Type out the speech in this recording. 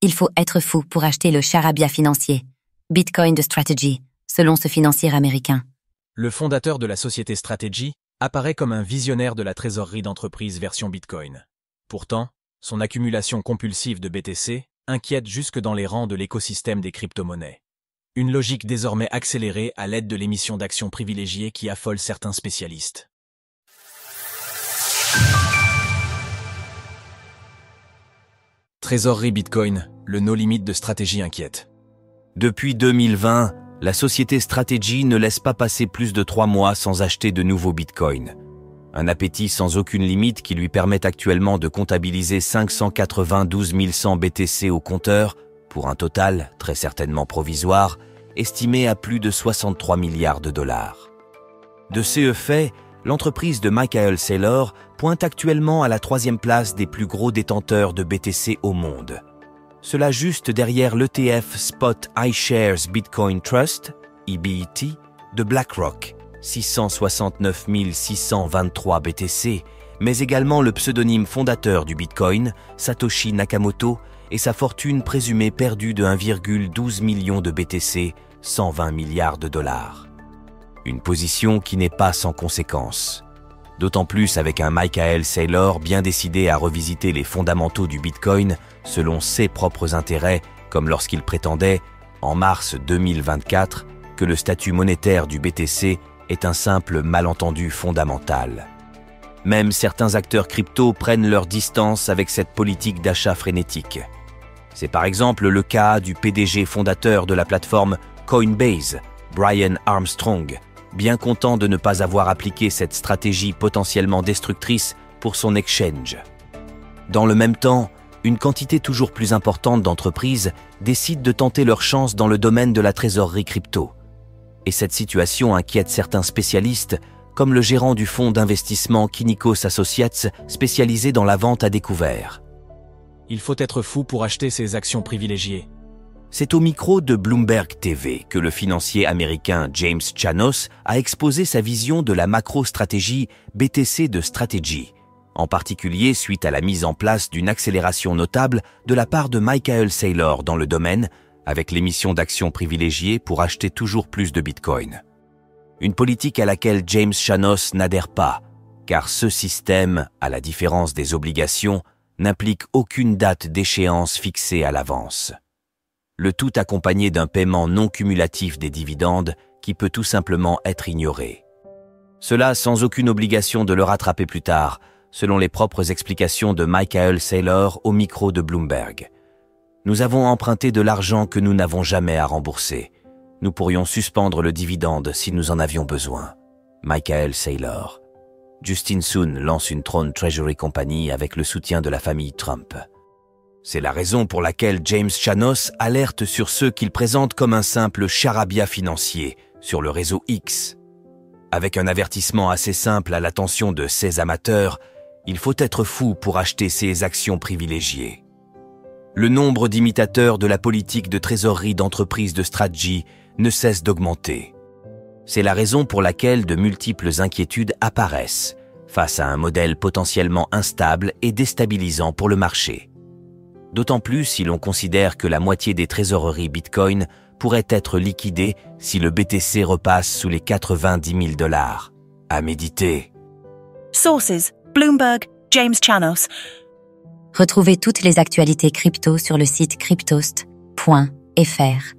Il faut être fou pour acheter le charabia financier. Bitcoin de Strategy, selon ce financier américain. Le fondateur de la société Strategy apparaît comme un visionnaire de la trésorerie d'entreprise version Bitcoin. Pourtant, son accumulation compulsive de BTC inquiète jusque dans les rangs de l'écosystème des crypto-monnaies. Une logique désormais accélérée à l'aide de l'émission d'actions privilégiées qui affole certains spécialistes. Trésorerie Bitcoin, le no-limit de Strategy inquiète. Depuis 2020, la société Strategy ne laisse pas passer plus de 3 mois sans acheter de nouveaux bitcoins. Un appétit sans aucune limite qui lui permet actuellement de comptabiliser 592 100 BTC au compteur, pour un total, très certainement provisoire, estimé à plus de 63 milliards de dollars. De ce fait, l'entreprise de Michael Saylor pointe actuellement à la 3e place des plus gros détenteurs de BTC au monde. Cela juste derrière l'ETF Spot iShares Bitcoin Trust, EBIT, de BlackRock, 669 623 BTC, mais également le pseudonyme fondateur du Bitcoin, Satoshi Nakamoto, et sa fortune présumée perdue de 1,12 million de BTC, 120 milliards de dollars. Une position qui n'est pas sans conséquences. D'autant plus avec un Michael Saylor bien décidé à revisiter les fondamentaux du Bitcoin selon ses propres intérêts, comme lorsqu'il prétendait, en mars 2024, que le statut monétaire du BTC est un simple malentendu fondamental. Même certains acteurs crypto prennent leur distance avec cette politique d'achat frénétique. C'est par exemple le cas du PDG fondateur de la plateforme Coinbase, Brian Armstrong, bien content de ne pas avoir appliqué cette stratégie potentiellement destructrice pour son exchange. Dans le même temps, une quantité toujours plus importante d'entreprises décident de tenter leur chance dans le domaine de la trésorerie crypto. Et cette situation inquiète certains spécialistes, comme le gérant du fonds d'investissement Kynikos Associates spécialisé dans la vente à découvert. Il faut être fou pour acheter ces actions privilégiées. C'est au micro de Bloomberg TV que le financier américain James Chanos a exposé sa vision de la macro-stratégie BTC de Strategy, en particulier suite à la mise en place d'une accélération notable de la part de Michael Saylor dans le domaine, avec l'émission d'actions privilégiées pour acheter toujours plus de Bitcoin. Une politique à laquelle James Chanos n'adhère pas, car ce système, à la différence des obligations, n'implique aucune date d'échéance fixée à l'avance. Le tout accompagné d'un paiement non cumulatif des dividendes qui peut tout simplement être ignoré. Cela sans aucune obligation de le rattraper plus tard, selon les propres explications de Michael Saylor au micro de Bloomberg. Nous avons emprunté de l'argent que nous n'avons jamais à rembourser. Nous pourrions suspendre le dividende si nous en avions besoin. Michael Saylor. Justin Sun lance une Tron Treasury Company avec le soutien de la famille Trump. C'est la raison pour laquelle James Chanos alerte sur ceux qu'il présente comme un simple charabia financier sur le réseau X. Avec un avertissement assez simple à l'attention de ces amateurs, il faut être fou pour acheter ces actions privilégiées. Le nombre d'imitateurs de la politique de trésorerie d'entreprise de Strategy ne cesse d'augmenter. C'est la raison pour laquelle de multiples inquiétudes apparaissent face à un modèle potentiellement instable et déstabilisant pour le marché. D'autant plus si l'on considère que la moitié des trésoreries Bitcoin pourrait être liquidée si le BTC repasse sous les 90 000 dollars. À méditer. Sources: Bloomberg, James Chanos. Retrouvez toutes les actualités crypto sur le site cryptost.fr.